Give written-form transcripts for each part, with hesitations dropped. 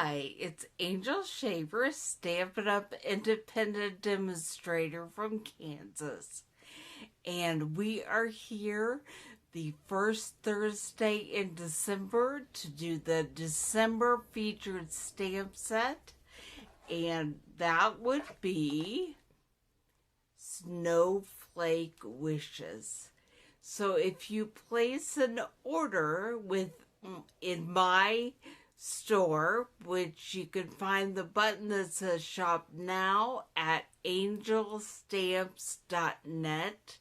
Hi, it's Angel Shaver, Stampin' Up independent demonstrator from Kansas. And we are here the first Thursday in December to do the December featured stamp set. And that would be Snowflake Wishes. So if you place an order in my store, which you can find the button that says shop now at angelstamps.net,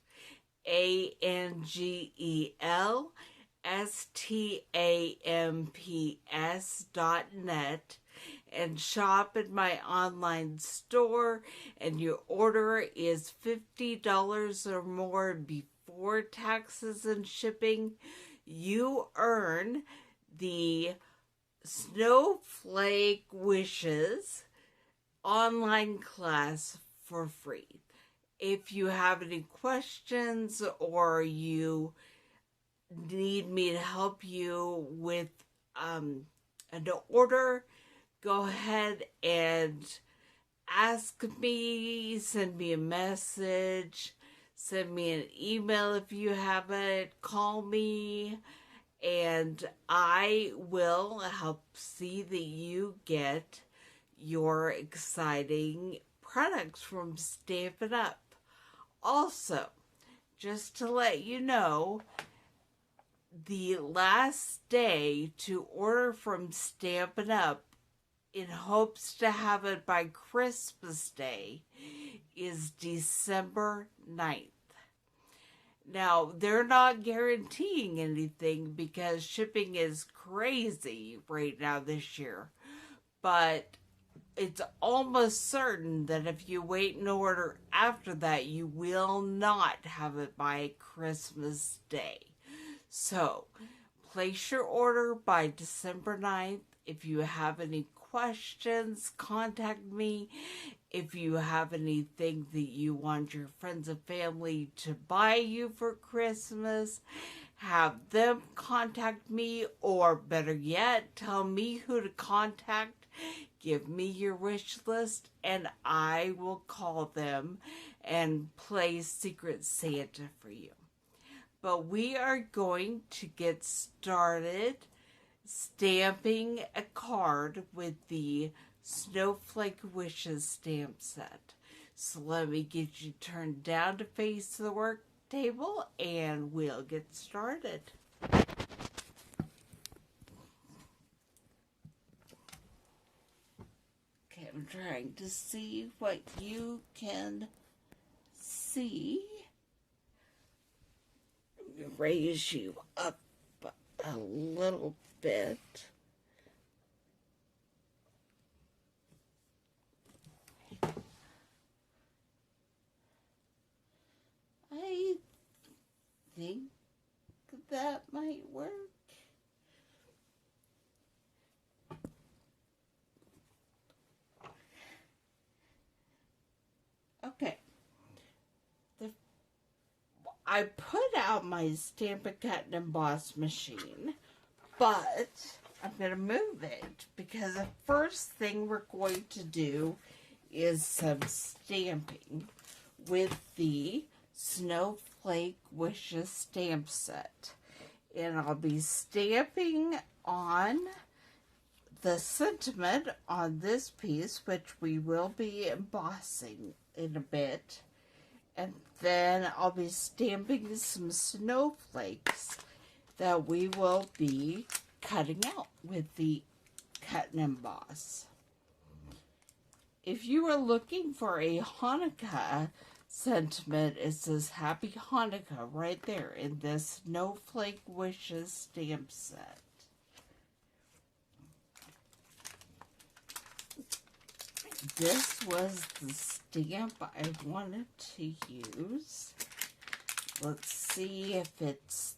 ANGELSTAMPS.net, and shop at my online store, and your order is $50 or more before taxes and shipping, you earn the Snowflake Wishes online class for free. If you have any questions or you need me to help you with an order, go ahead and ask me, send me a message, send me an email if you haven't, call me, and I will help see that you get your exciting products from Stampin' Up. Also, just to let you know, the last day to order from Stampin' Up in hopes to have it by Christmas Day is December 9th. Now, they're not guaranteeing anything because shipping is crazy right now this year. But it's almost certain that if you wait and order after that, you will not have it by Christmas Day. So, place your order by December 9th. If you have any questions, contact me. If you have anything that you want your friends and family to buy you for Christmas, have them contact me, or better yet, tell me who to contact. Give me your wish list, and I will call them and play Secret Santa for you. But we are going to get started stamping a card with the Snowflake Wishes stamp set. So let me get you turned down to face the work table and we'll get started. Okay, I'm trying to see what you can see. I'm going to raise you up a little bit. I think that might work. Okay. I put out my Stampin' Cut and Emboss machine, but I'm going to move it because the first thing we're going to do is some stamping with the Snowflake Wishes stamp set. And I'll be stamping on the sentiment on this piece, which we will be embossing in a bit. And then I'll be stamping some snowflakes that we will be cutting out with the cut and emboss. If you are looking for a Hanukkah sentiment, it says Happy Hanukkah right there in this Snowflake Wishes stamp set. This was the stamp I wanted to use. Let's see if it's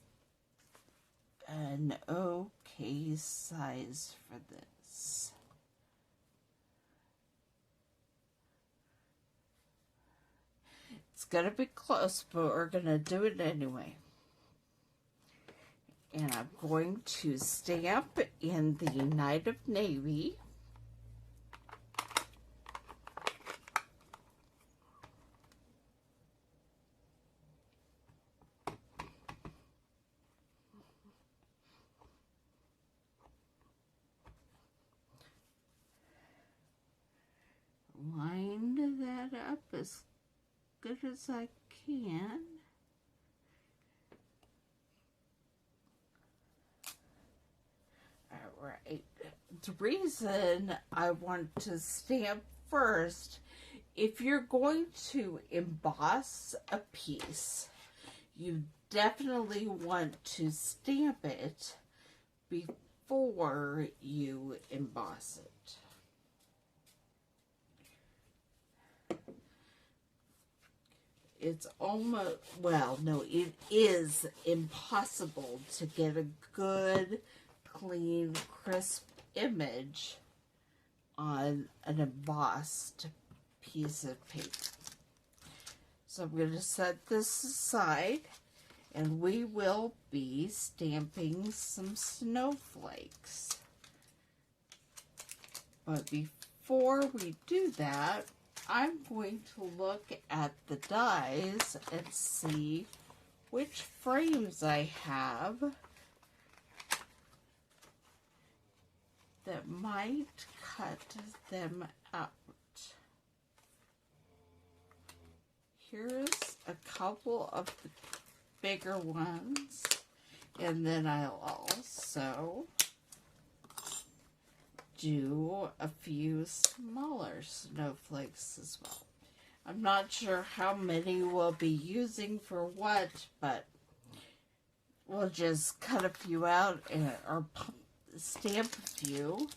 an okay size for this. It's gonna be close, but we're gonna do it anyway. And I'm going to stamp in the Night of Navy. good as I can. Alright, the reason I want to stamp first, if you're going to emboss a piece, you definitely want to stamp it before you emboss it. It's almost, well, no, it is impossible to get a good, clean, crisp image on an embossed piece of paper. So I'm going to set this aside, and we will be stamping some snowflakes. But before we do that, I'm going to look at the dies and see which frames I have that might cut them out. Here's a couple of the bigger ones, and then I'll also do a few smaller snowflakes as well. I'm not sure how many we'll be using for what, but we'll just cut a few out or stamp a few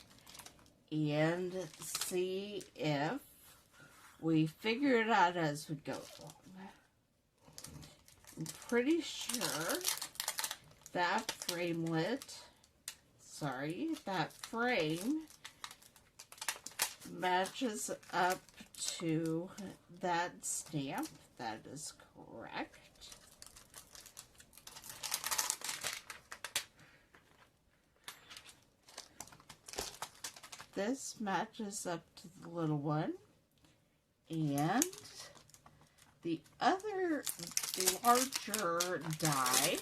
and see if we figure it out as we go along. I'm pretty sure that that frame matches up to that stamp. That is correct. This matches up to the little one, and the other larger die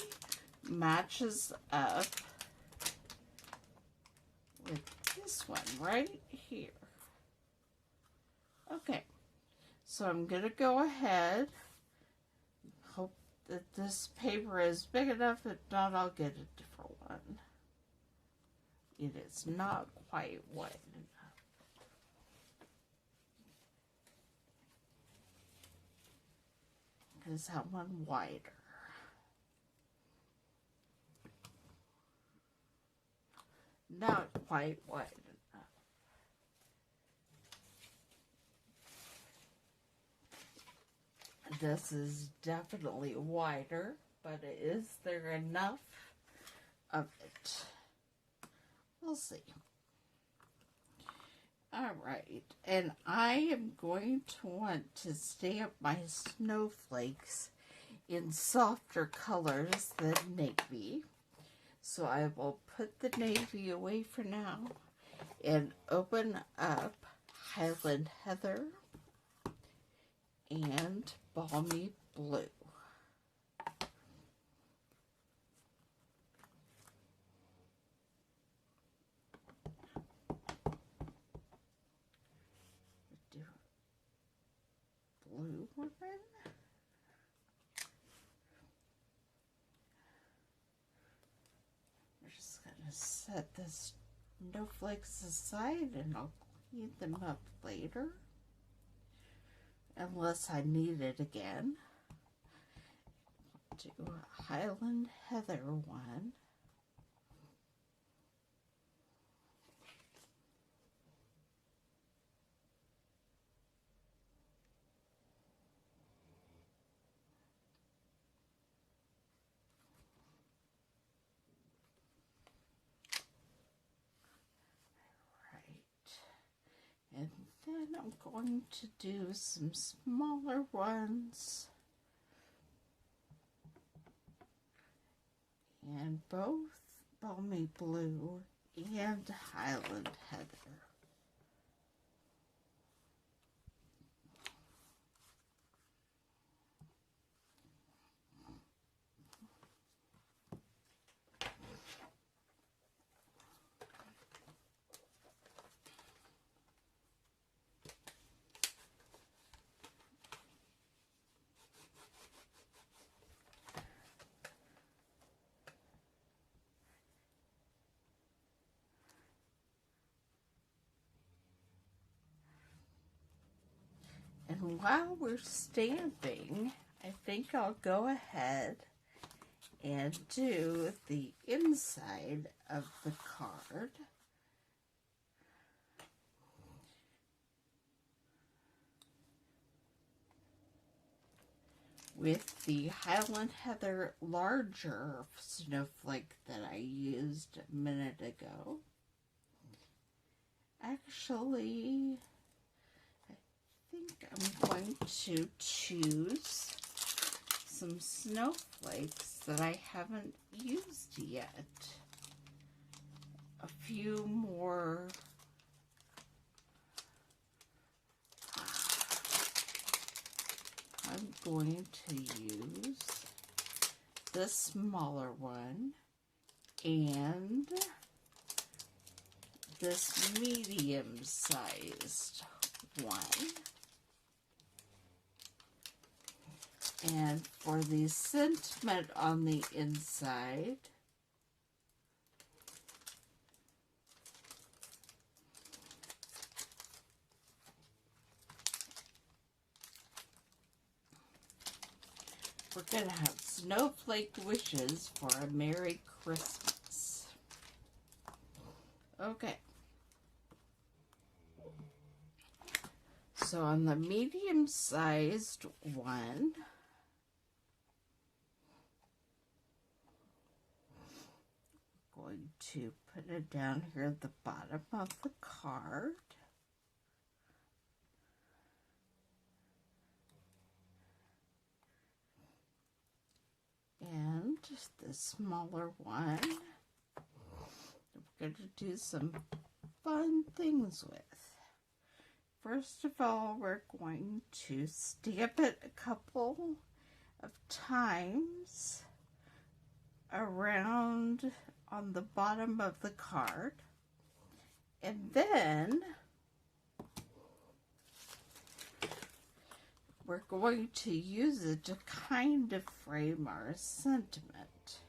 matches up with this one right here. Okay, so I'm going to go ahead, hope that this paper is big enough. If not, I'll get a different one. It is not quite wide enough. Because that one wider. Not quite wide enough. This is definitely wider, but is there enough of it? We'll see. Alright, and I am going to want to stamp my snowflakes in softer colors than navy. So I will put the navy away for now and open up Highland Heather and Balmy Blue. Blue one. We're just going to set the snowflakes aside and I'll clean them up later. Unless I need it again. Do a Highland Heather one. And then I'm going to do some smaller ones. And both Balmy Blue and Highland Heather. while we're stamping, I think I'll go ahead and do the inside of the card. With the Highland Heather larger snowflake that I used a minute ago. Actually, I think I'm going to choose some snowflakes that I haven't used yet. A few more I'm going to use this smaller one and this medium-sized one. And for the sentiment on the inside, we're going to have snowflake wishes for a Merry Christmas. Okay. So on the medium-sized one, I'm going to put it down here at the bottom of the card. And the smaller one, we're going to do some fun things with. First of all, we're going to stamp it a couple of times around on the bottom of the card. And then we're going to use it to kind of frame our sentiment.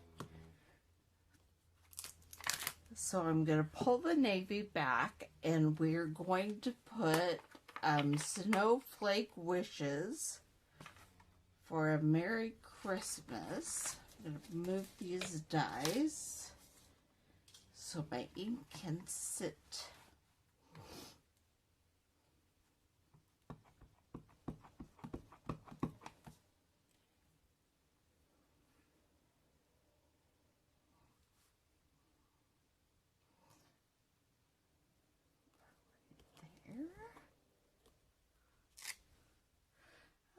So I'm going to pull the navy back and we're going to put snowflake wishes for a Merry Christmas. I'm going to move these dies so my ink can sit.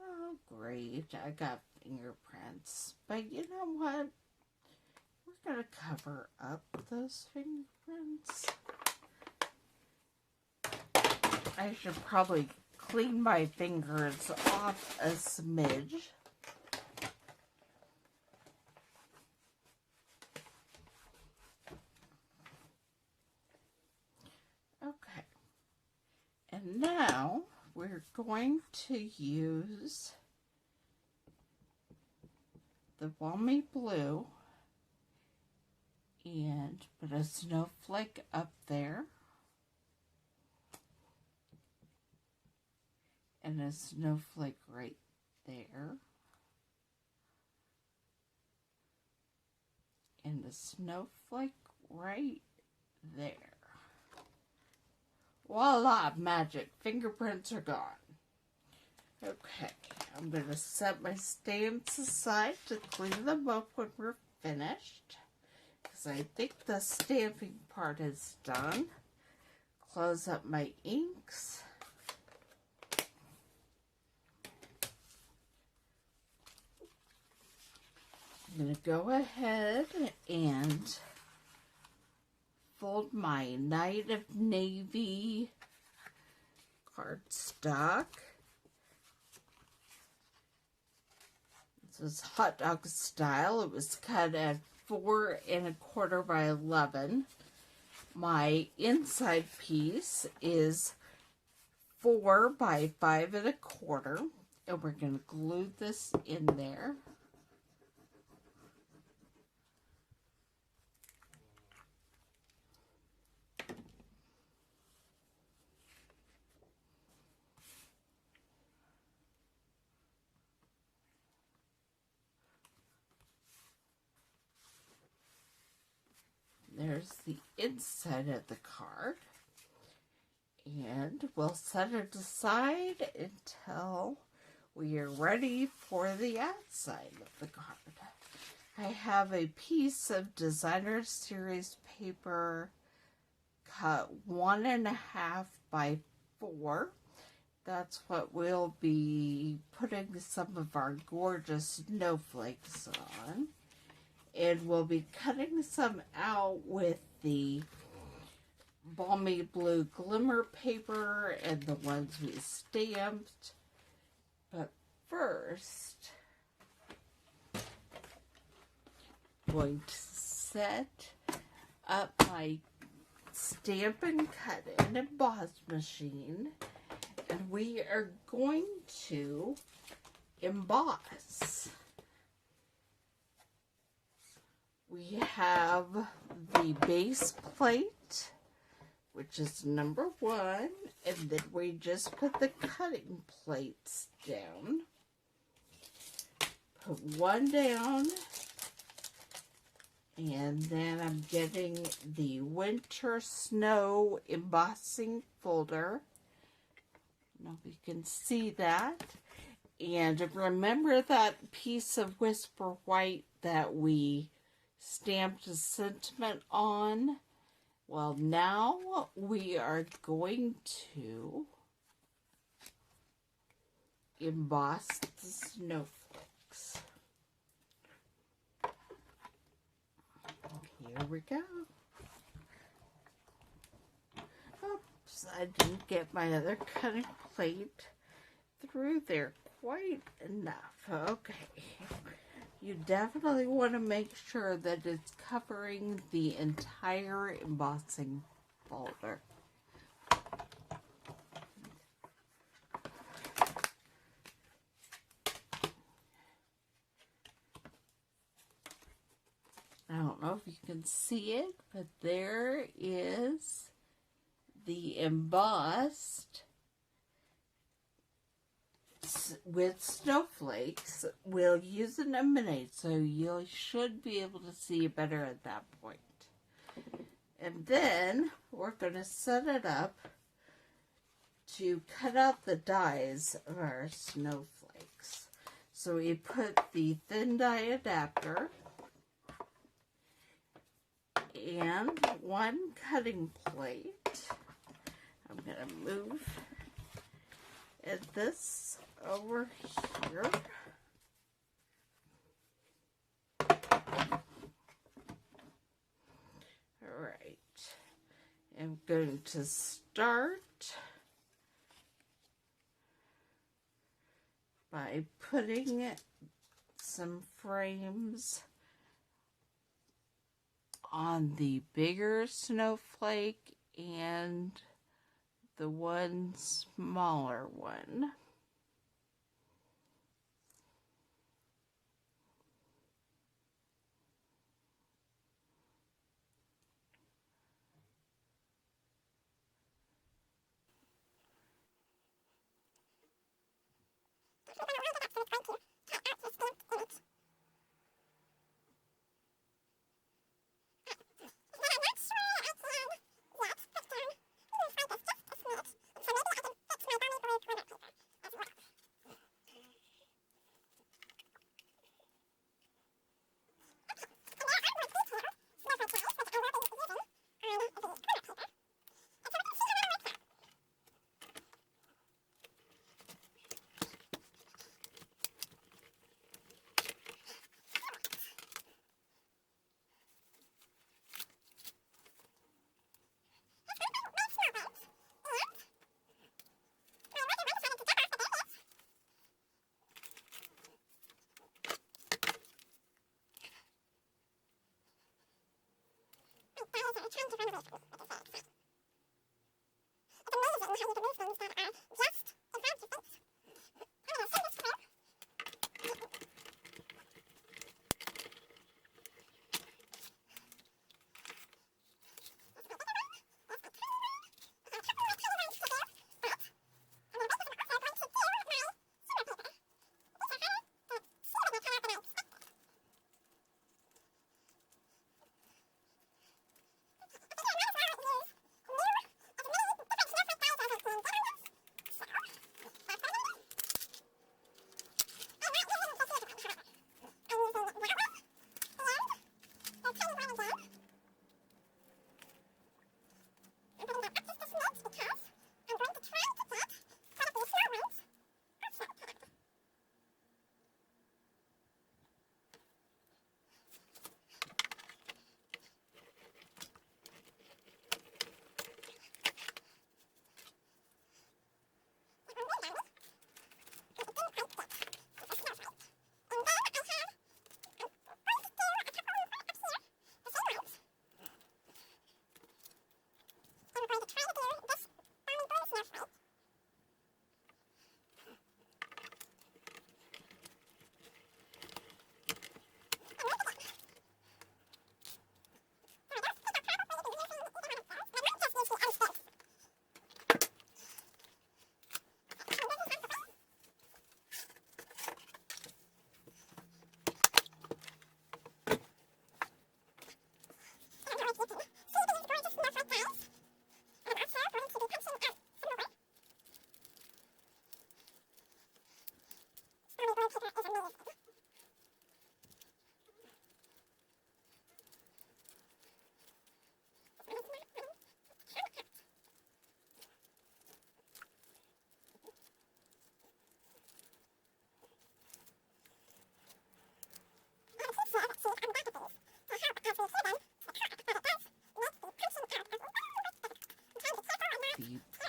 Oh, great. I got fingerprints. But you know what? We're going to cover up those fingerprints. I should probably clean my fingers off a smidge. Okay. And now we're going to use the Balmy Blue and put a snowflake up there and a snowflake right there and a snowflake right there. Voila, magic. Fingerprints are gone. Okay, I'm going to set my stamps aside to clean them up when we're finished, because I think the stamping part is done. Close up my inks. I'm going to go ahead and fold my Night of Navy cardstock. This is hot dog style. It was cut at 4 1/4 by 11. My inside piece is 4 by 5 1/4, and we're going to glue this in there. there's the inside of the card. And we'll set it aside until we are ready for the outside of the card. I have a piece of designer series paper cut 1.5 by 4. That's what we'll be putting some of our gorgeous snowflakes on. And we'll be cutting some out with the balmy blue glimmer paper and the ones we stamped. But first, I'm going to set up my Stampin' Cut and Emboss machine, and we are going to emboss. We have the base plate, which is number 1, and then we just put the cutting plates down. Put one down, and then I'm getting the winter snow embossing folder. I don't know if you can see that. And remember that piece of Whisper White that we stamped a sentiment on? Well, now we are going to emboss the snowflakes. Here we go. Oops, I didn't get my other cutting plate through there quite enough. Okay. You definitely want to make sure that it's covering the entire embossing folder. I don't know if you can see it, but there is the embossed with snowflakes. We'll use an emanate, so you should be able to see it better at that point. And then we're going to set it up to cut out the dies of our snowflakes. So we put the thin die adapter and one cutting plate. I'm going to move this over here. All right. I'm going to start by putting some frames on the bigger snowflake and the one smaller one.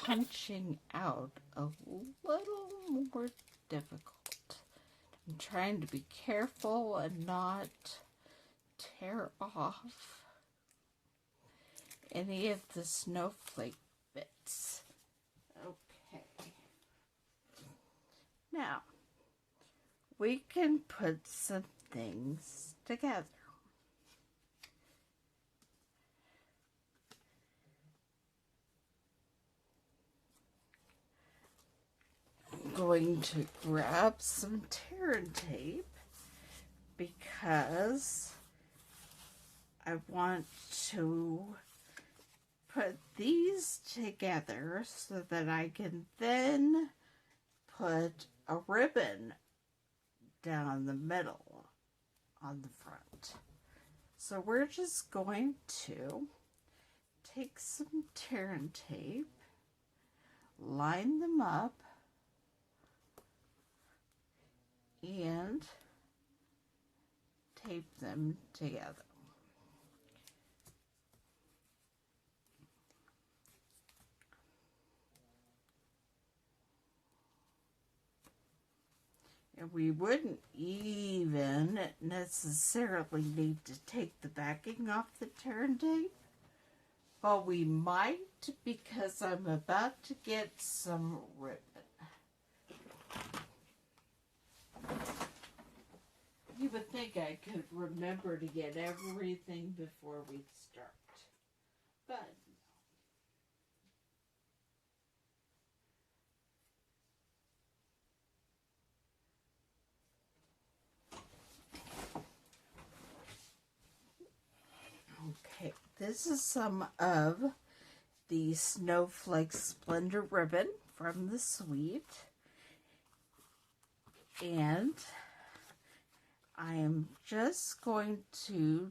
punching out a little more difficult. I'm trying to be careful and not tear off any of the snowflake bits. Okay. Now, we can put some things together. I'm going to grab some tear and tape because I want to put these together so that I can then put a ribbon down the middle on the front. So we're just going to take some tear and tape, line them up, and tape them together. And we wouldn't even necessarily need to take the backing off the tear and tape, but we might because I'm about to get some ribbon. You would think I could remember to get everything before we start, but okay, this is some of the Snowflake Splendor ribbon from the suite, and I am just going to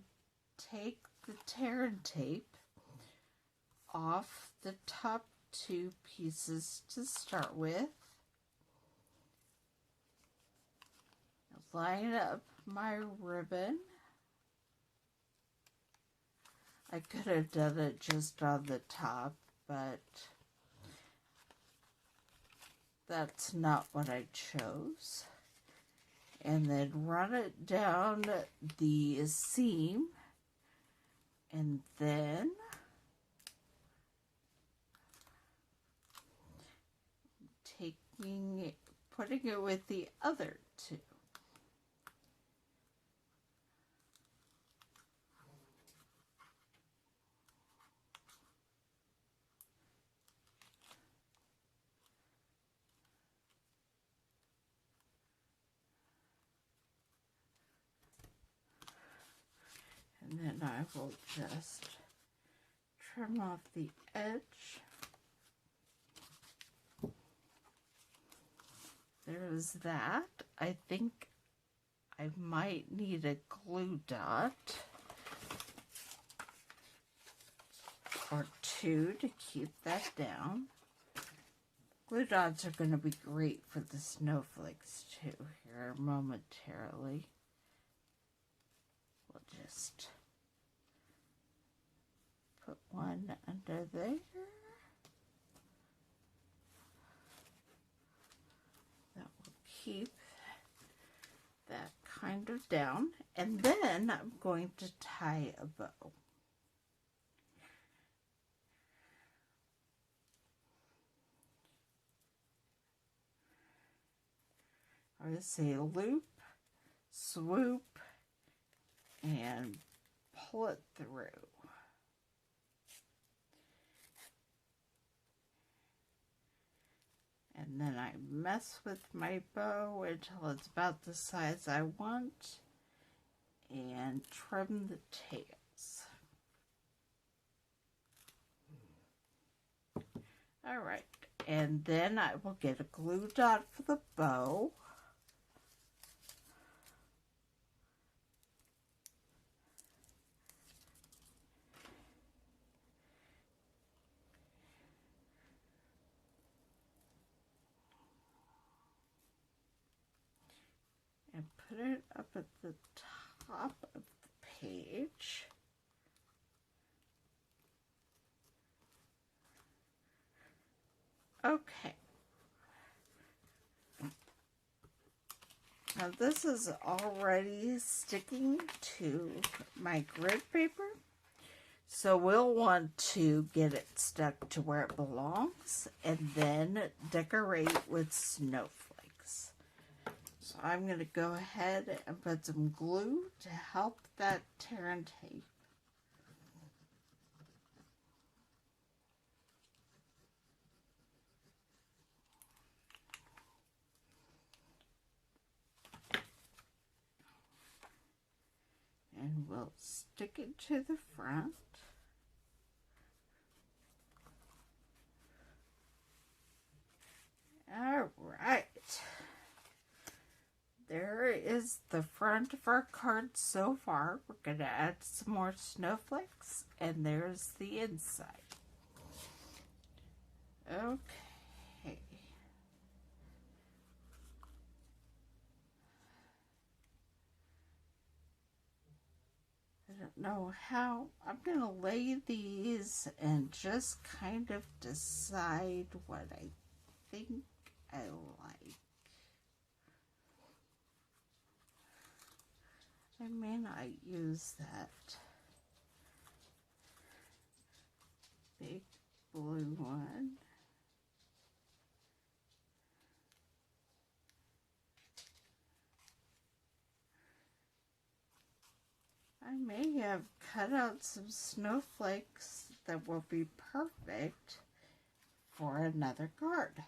take the tear and tape off the top two pieces to start with. Line up my ribbon. I could have done it just on the top, but that's not what I chose. And then run it down the seam, and then putting it with the other two. And then I will just trim off the edge. There's that. I think I might need a glue dot or two to keep that down. Glue dots are going to be great for the snowflakes too here momentarily. We'll just put one under there. That will keep that kind of down. And then I'm going to tie a bow. I would say loop, swoop, and pull it through. And then I mess with my bow until it's about the size I want and trim the tails. All right, and then I will get a glue dot for the bow. And put it up at the top of the page. Okay. Now this is already sticking to my grid paper, so we'll want to get it stuck to where it belongs and then decorate with snowflakes. So I'm going to go ahead and put some glue to help that tear and tape. And we'll stick it to the front. All right. There is the front of our card so far. We're going to add some more snowflakes, and there's the inside. Okay. I don't know how. I'm going to lay these and just kind of decide what I think I like. I may not use that big blue one. I may have cut out some snowflakes that will be perfect for another card.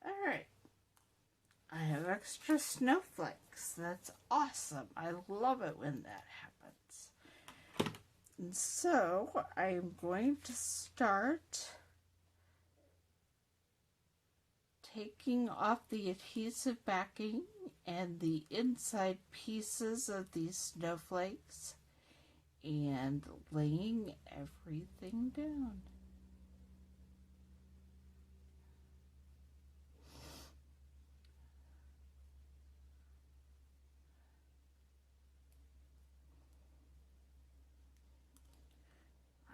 Alright, I have extra snowflakes. That's awesome. I love it when that happens. And so I'm going to start taking off the adhesive backing and the inside pieces of these snowflakes and laying everything down.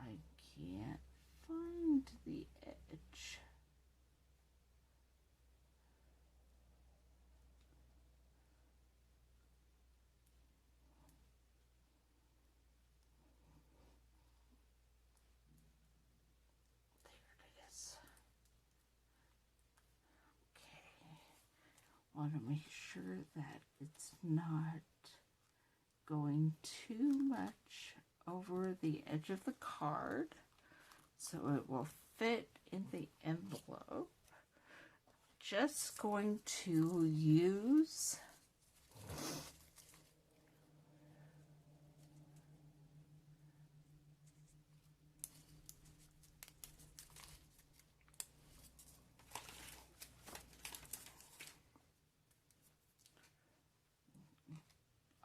I can't find the edge. There it is. Okay. Want to make sure that it's not going too much over the edge of the card so it will fit in the envelope. Just going to use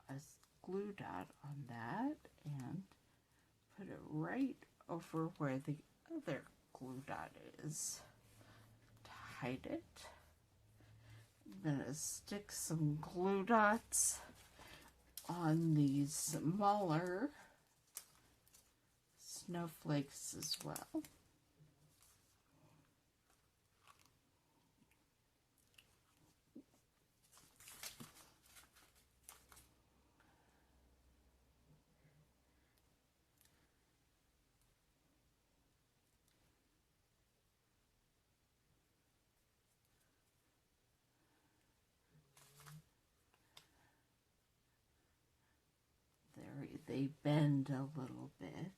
a glue dot on that and put it right over where the other glue dot is to hide it. I'm going to stick some glue dots on these smaller snowflakes as well. They bend a little bit.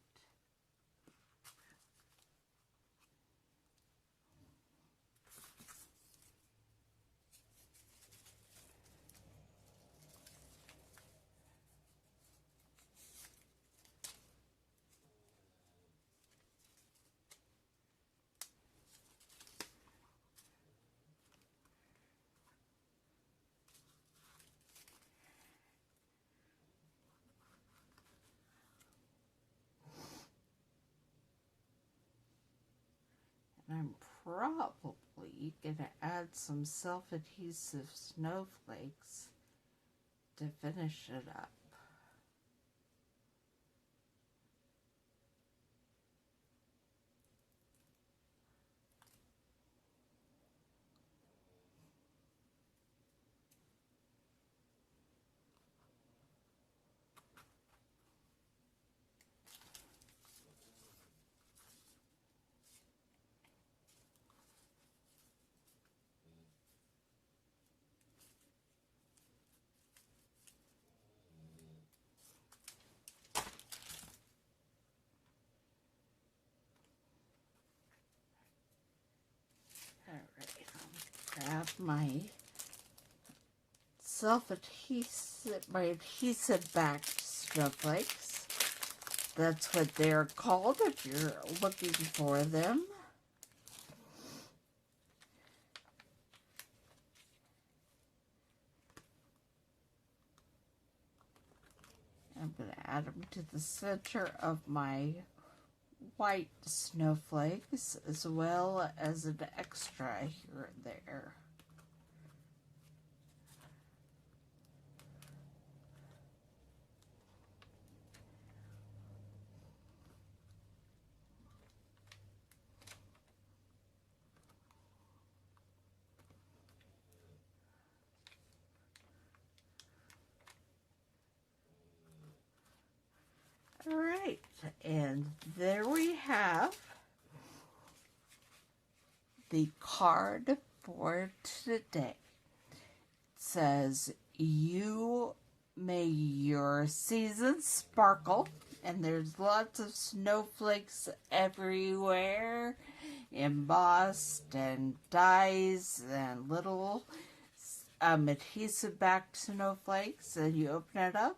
probably going to add some self-adhesive snowflakes to finish it up. Alright, I'll grab my adhesive backed snowflakes. That's what they're called if you're looking for them. I'm going to add them to the center of my white snowflakes, as well as an extra here and there. All right, and there we have the card for today. It says, "You may your season sparkle," and there's lots of snowflakes everywhere, embossed and dies and little adhesive backed snowflakes, and you open it up.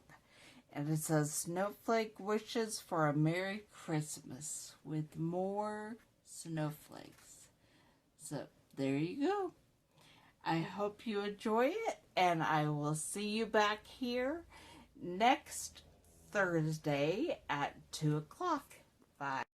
And it says, "Snowflake wishes for a Merry Christmas with more snowflakes." So, there you go. I hope you enjoy it, and I will see you back here next Thursday at 2 o'clock. Bye.